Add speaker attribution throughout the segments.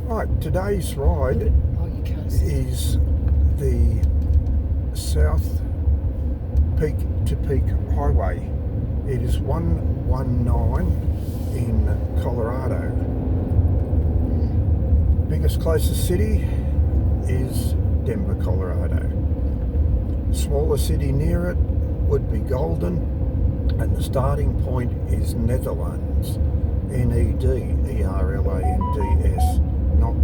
Speaker 1: Right, today's ride
Speaker 2: Oh, you can't see.
Speaker 1: is the South Peak to Peak Highway. It is 119 in Colorado. Biggest closest city is Denver, Colorado. Smaller city near it would be Golden, and the starting point is Netherlands. N-E-D-E-R-L-A-N-D-S, not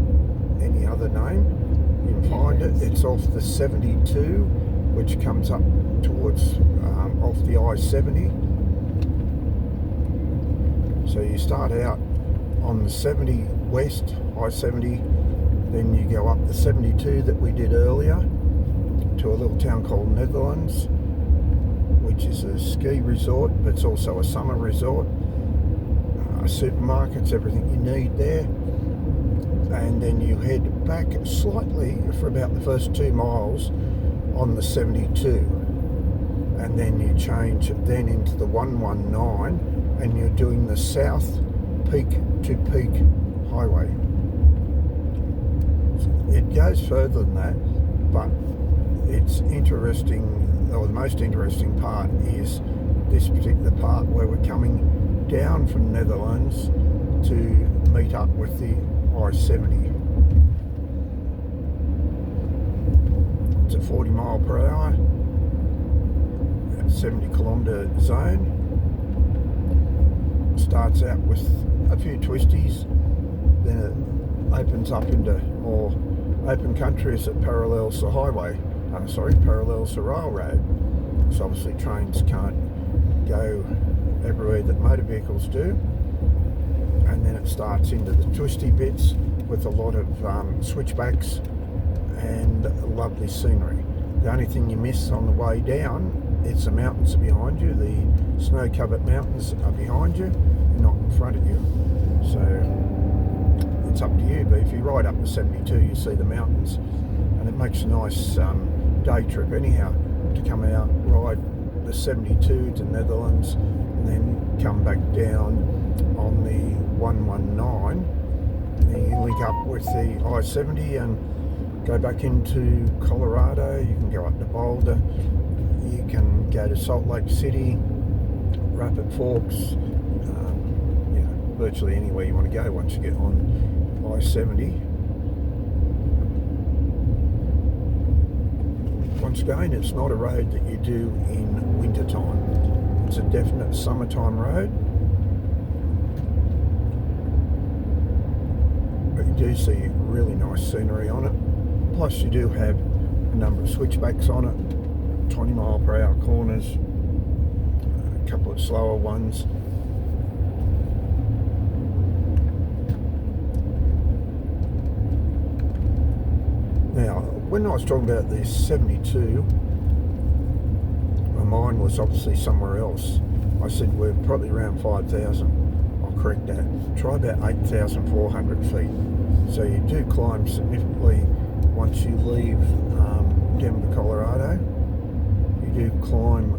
Speaker 1: any other name. You can find it. It's off the 72, which comes up towards off the I-70. So you start out on the 70 west, I-70, then you go up the 72 that we did earlier to a little town called Netherlands, which is a ski resort, but it's also a summer resort. Supermarkets, everything you need there, and then you head back slightly for about the first 2 miles on the 72, and then you change then into the 119, and you're doing the South Peak to Peak Highway. It goes further than that, but it's interesting, or the most interesting part is this particular part where we're coming down from Netherlands to meet up with the I-70. It's a 40 mile per hour, 70 kilometre zone. Starts out with a few twisties, then it opens up into more open country as it parallels the highway, parallels the railroad. So obviously trains can't go everywhere that motor vehicles do, and then it starts into the twisty bits with a lot of switchbacks and lovely scenery. The only thing you miss on the way down, it's the mountains behind you. The snow-covered mountains are behind you, not in front of you. So it's up to you, but if you ride up the 72, you see the mountains, and it makes a nice day trip anyhow, to come out, ride the 72 to Netherlands, and then come back down on the 119. Then you link up with the I-70 and go back into Colorado. You can go up to Boulder, you can go to Salt Lake City, Rapid Forks, virtually anywhere you want to go once you get on I-70. Once again, it's not a road that you do in winter time. It's a definite summertime road, but you do see really nice scenery on it. Plus you do have a number of switchbacks on it, 20 mile per hour corners, a couple of slower ones. Now, when I was talking about the 72, my mind was obviously somewhere else. I said we're probably around 5,000. I'll correct that. Try about 8,400 feet. So you do climb significantly once you leave Denver, Colorado. You do climb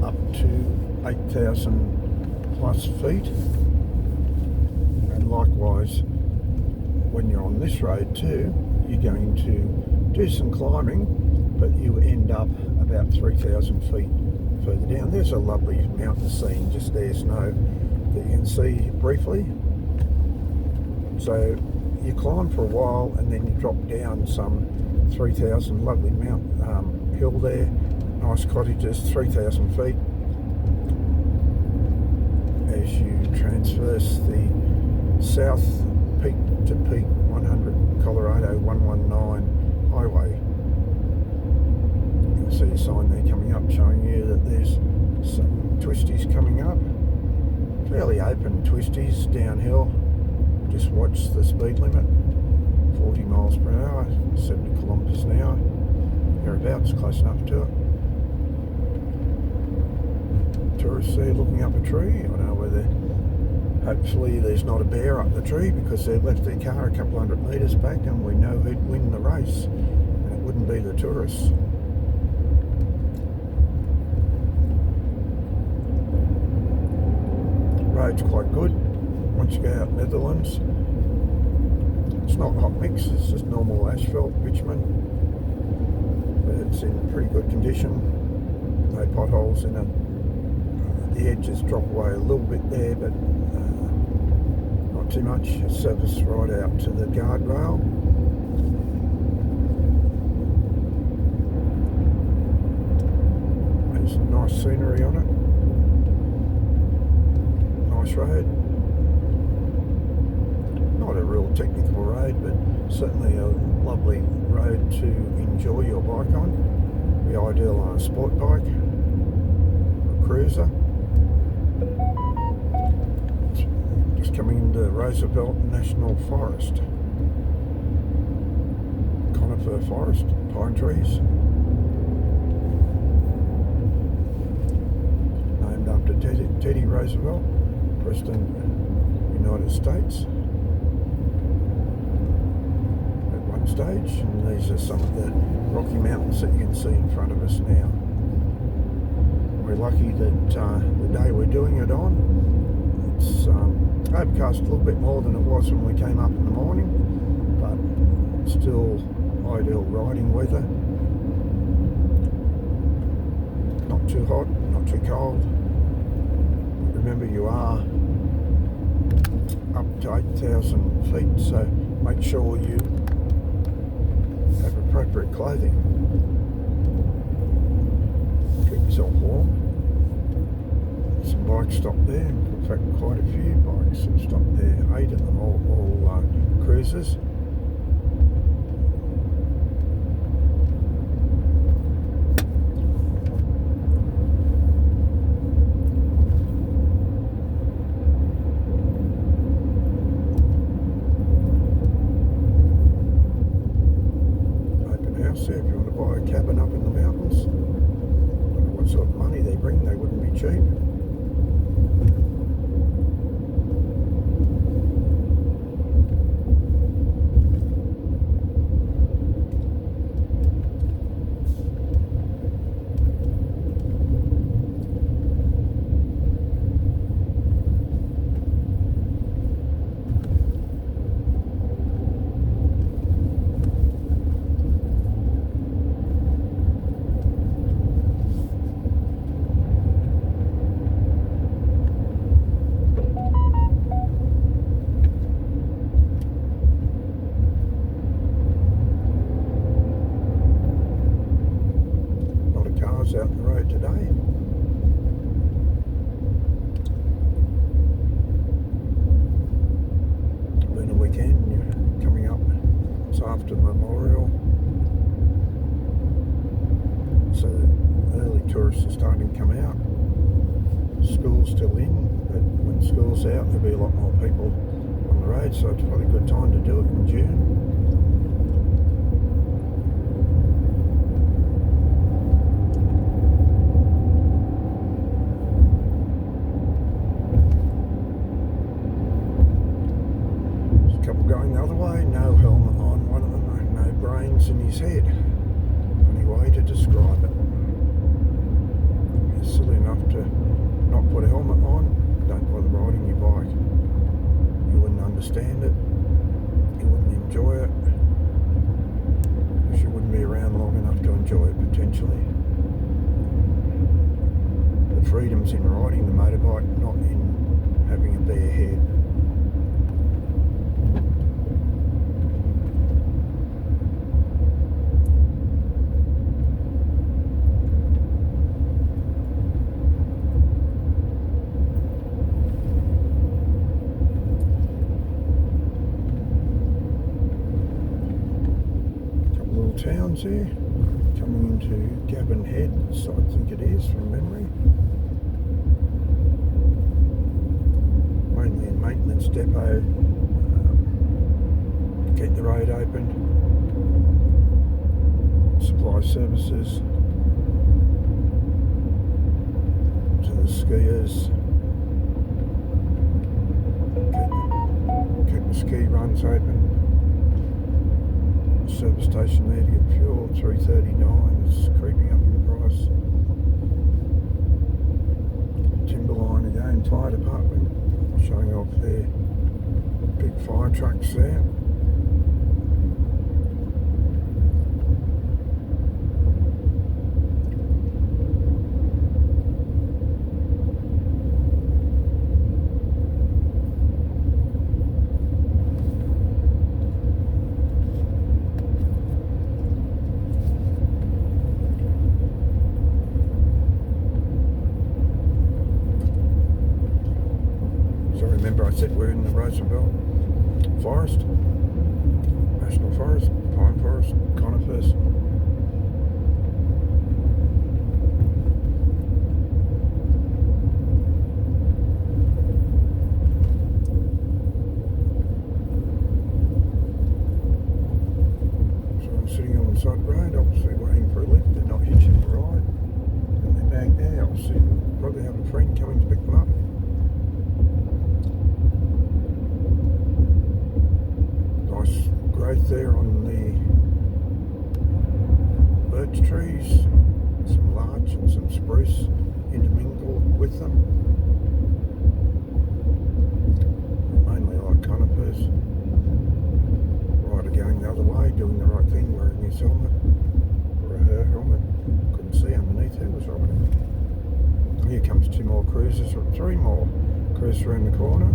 Speaker 1: up to 8,000 plus feet. And likewise, when you're on this road too, you're going to do some climbing, but you end up about 3,000 feet further down. There's a lovely mountain scene just there, snow that you can see briefly. So you climb for a while and then you drop down some 3,000, lovely hill there, nice cottages, 3,000 feet. As you traverse the South Peak to Peak 100 Colorado 119 highway. You can see a sign there coming up showing you that there's some twisties coming up. Fairly open twisties downhill. Just watch the speed limit, 40 miles per hour, 70 kilometres an hour. Thereabouts, close enough to it. Tourists there looking up a tree. I don't know whether, hopefully there's not a bear up the tree, because they've left their car a couple hundred metres back and we know who'd win the race, and it wouldn't be the tourists. Road's quite good once you go out Netherlands. not hot mix, it's just normal asphalt, bitumen. But it's in pretty good condition. No potholes in it. The edges drop away a little bit there, but not too much. It's serviced right out to the guardrail. There's some nice scenery on it. Nice road. Not a real technical road, but certainly a lovely road to enjoy your bike on. Be ideal on a sport bike, a cruiser. Just coming into Roosevelt National Forest. Conifer forest, pine trees. Named after Teddy Roosevelt, President of the United States. Stage, and these are some of the Rocky Mountains that you can see in front of us now. We're lucky that the day we're doing it on, it's overcast a little bit more than it was when we came up in the morning, but still ideal riding weather. Not too hot, not too cold. Remember, you are up to 8,000 feet, so make sure you have appropriate clothing. Keep yourself warm. Some bikes stopped there. In fact, quite a few bikes have stopped there. 8 of them, all cruisers. If you want to buy a cabin up in the mountains, I don't know what sort of money they bring, they wouldn't be cheap. Out the road today. Been a weekend, you're coming up. It's after Memorial, so early tourists are starting to come out. School's still in, but when school's out there'll be a lot more people on the road, so it's probably a good time to do it in June. Going the other way, no helmet on, one of them, no brains in his head. Only way to describe it. He's silly enough to not put a helmet on, don't bother riding your bike. You wouldn't understand it, you wouldn't enjoy it, because you wouldn't be around long enough to enjoy it potentially. The freedom's in riding the motorbike, not in having a bare head. Towns there, coming into Gavin Head, so I think it is from memory. Mainly a maintenance depot, keep the road open, supply services to the skiers, keep the ski runs open. Service station there to get fuel, $3.39, it's creeping up in price. Timberline again, fire department, showing off their big fire trucks there. Roosevelt Forest, National Forest, Pine Forest, conifers. So I'm sitting on the side of the road, obviously waiting for a lift. They're not hitching the ride. And they're back there. I'll see, probably have a friend coming to pick them up. Nice growth there on the birch trees, some larch and some spruce intermingled with them. Mainly like conifers. Rider going the other way, doing the right thing, wearing his helmet, or her helmet. Couldn't see underneath who was riding. Here comes two more cruisers, or three more cruisers around the corner.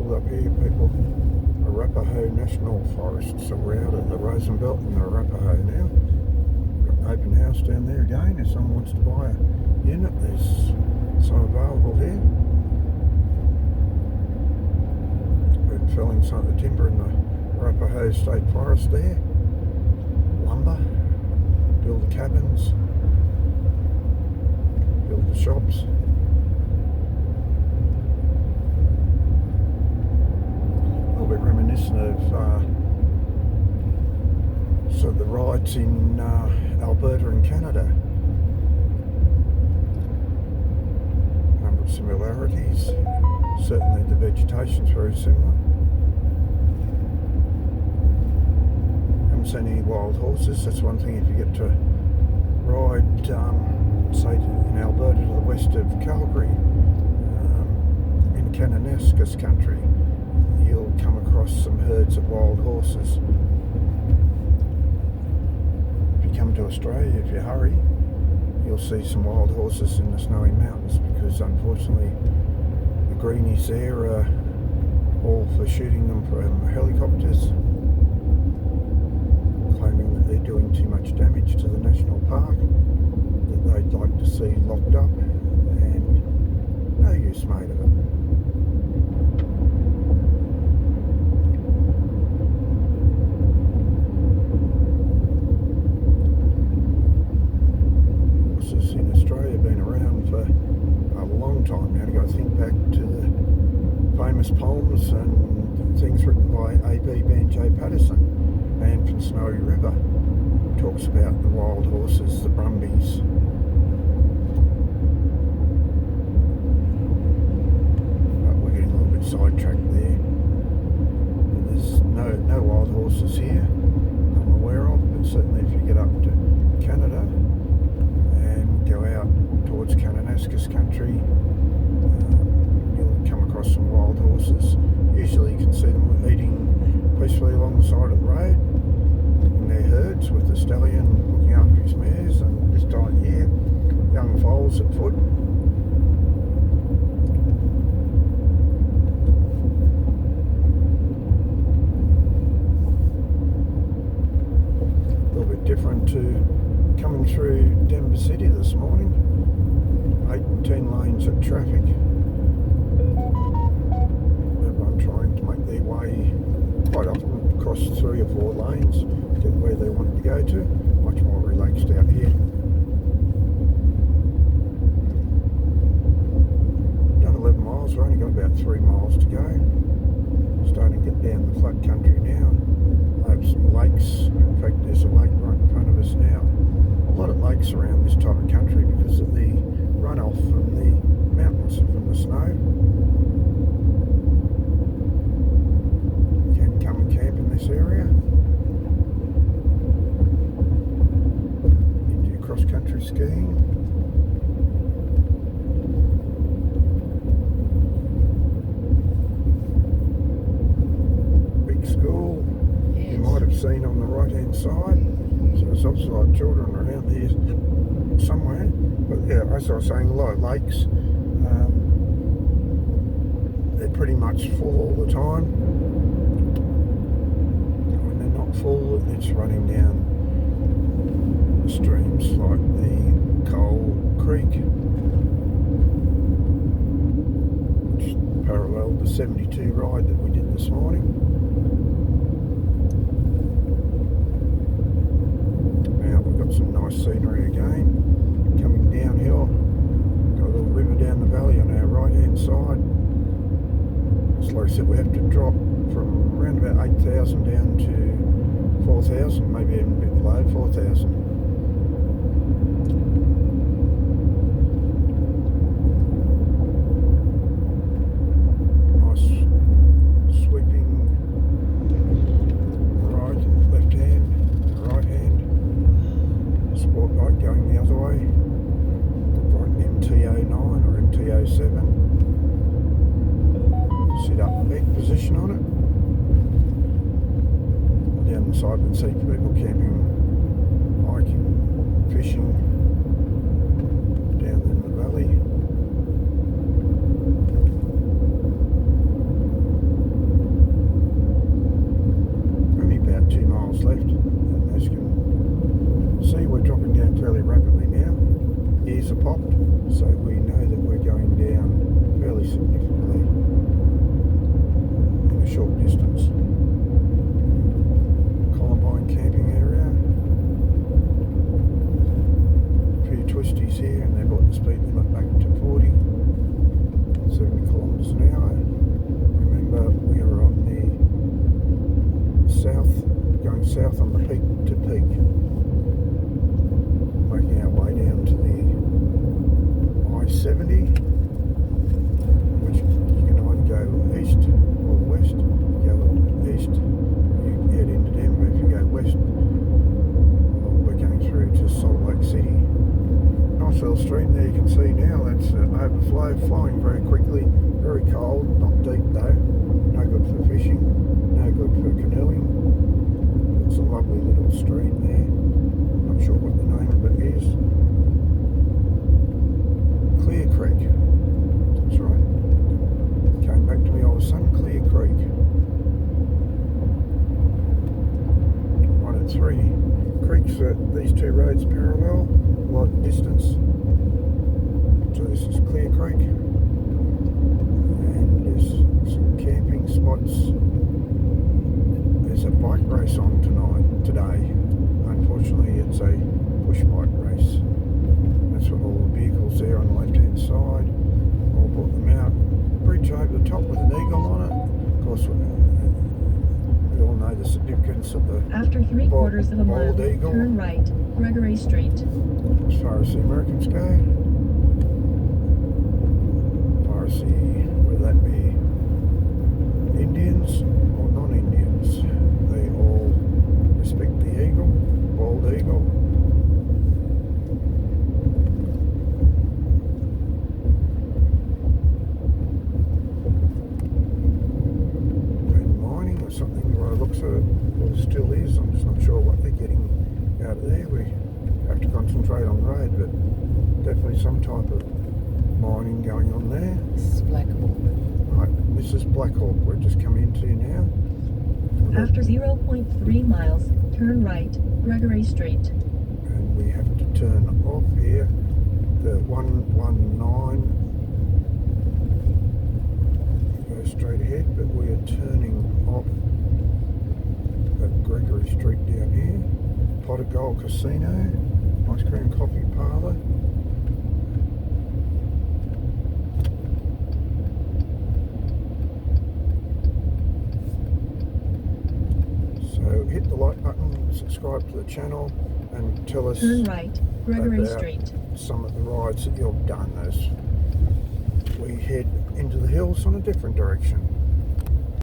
Speaker 1: Up here, people, Arapaho National Forest. So we're out at the Roosevelt and the Arapaho now. Got an open house down there again. If someone wants to buy a unit, there's some available here. We're felling some of the timber in the Arapaho State Forest there. Lumber, build the cabins, build the shops. A bit reminiscent of so the rides in Alberta and Canada. A number of similarities. Certainly the vegetation's very similar. Haven't seen any wild horses. That's one thing. If you get to ride, say in Alberta to the west of Calgary, in Kananaskis country, you'll come across some herds of wild horses. If you come to Australia, if you hurry, you'll see some wild horses in the snowy mountains, because unfortunately the greenies there are all for shooting them from helicopters, claiming that they're doing too much damage to the national park, that they'd like to see locked up, and no use made of it. In Australia, been around for a long time. You only got to think back to the famous poems and things written by A.B. Banjo Patterson, Man from Snowy River. Talks about the wild horses, the brumbies. But we're getting a little bit sidetracked there. But there's no wild horses here I'm aware of, but certainly if you get up to Canada and go out towards Kananaskis country, you'll come across some wild horses. Usually you can see them eating peacefully along the side of the road in their herds, with the stallion looking after his mares, and this time here, young foals at foot. A little bit different to coming through Denver City this morning. 8 and 10 lanes of traffic. Everyone trying to make their way, quite often across 3 or 4 lanes, get where they want to go to. Much more relaxed out here. Done 11 miles, we've only got about 3 miles to go. Starting to get down the flat country now. I have some lakes. In fact, there's a lake right in front of us now. A lot of lakes around this type of country because of the runoff from the mountains, from the snow. You can come and camp in this area. Into your cross-country skiing. Big school. You might have seen on the right-hand side. So there's obviously like children around here somewhere. But yeah, as I was saying, a lot of lakes, they're pretty much full all the time. When they're not full, it's running down streams like the Coal Creek, which paralleled the 72 ride that we did this morning. Now we've got some nice scenery again, coming downhill. Got a little river down the valley on our right hand side. So like I said, we have to drop from around about 8,000 down to 4,000, maybe even a bit below 4,000. Sit up in back position on it. Down the side we can see people camping, hiking, fishing down in the valley. Only about 2 miles left, and as you can see, we're dropping down fairly rapidly now. Ears are popped, so we know that we're going down fairly significantly. Short distance. Columbine camping area. A few twisties here, and they've got the speed limit back to 40, 70 kilometres an hour. Remember, we are on the south, going south on the peak to peak, making our way down to the I-70, which you can either go east or west. You go east, you head into Denver. If you go west, well, we're going through to Salt Lake City. Nice little stream there you can see now. That's overflow, flowing very quickly, very cold, not deep though, no good for fishing, no good for canoeing. It's a lovely little stream there. Not sure what the name of it is. Clear Creek. That's right. Came back to me all of a sudden, Clear Creek. 1 and 3 creeks, these two roads parallel, a lot of distance. So this is Clear Creek. And there's some camping spots. There's a bike race on today. Unfortunately, it's a push bike race. That's what all the vehicles there on the left hand side. All brought them out. Bridge over the top with an eagle on it. Of course, we all know the significance of the
Speaker 2: after 3/4 of a mile,
Speaker 1: eagle.
Speaker 2: Turn right, Gregory Street.
Speaker 1: As far as the Americans go, as far as whether that be Indians or non-Indians, they all respect the eagle, bald eagle. Something by the looks of it, well, it still is. I'm just not sure what they're getting out of there. We have to concentrate on the road, but definitely some type of mining going on there.
Speaker 3: This is Black Hawk.
Speaker 1: Right, this is Black Hawk we're just coming into now.
Speaker 2: After 0.3 miles, turn right, Gregory Street.
Speaker 1: And we have to turn off here, the 119. Go straight ahead, but we are turning off at Gregory Street down here. Pot of Gold Casino, ice cream coffee parlour. So hit the like button, subscribe to the channel, and tell us
Speaker 2: turn right, Gregory
Speaker 1: about
Speaker 2: Street.
Speaker 1: Some of the rides that you've done as we head into the hills on a different direction.